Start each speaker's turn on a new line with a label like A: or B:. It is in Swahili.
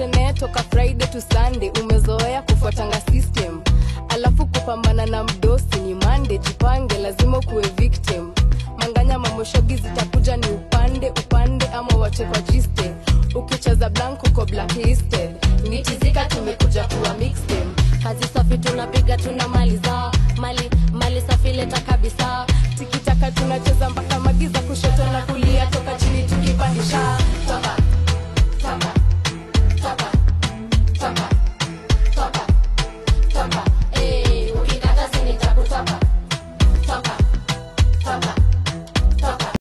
A: Ushene toka Friday to Sunday, umezoea kufuatanga system. Alafu kupambana na mdosi ni Monday, jipange lazima kuwe victim. Manganya mamoshogi zitakuja ni upande ama wache kwa jiste. Ukicheza blanco kwa blacklist.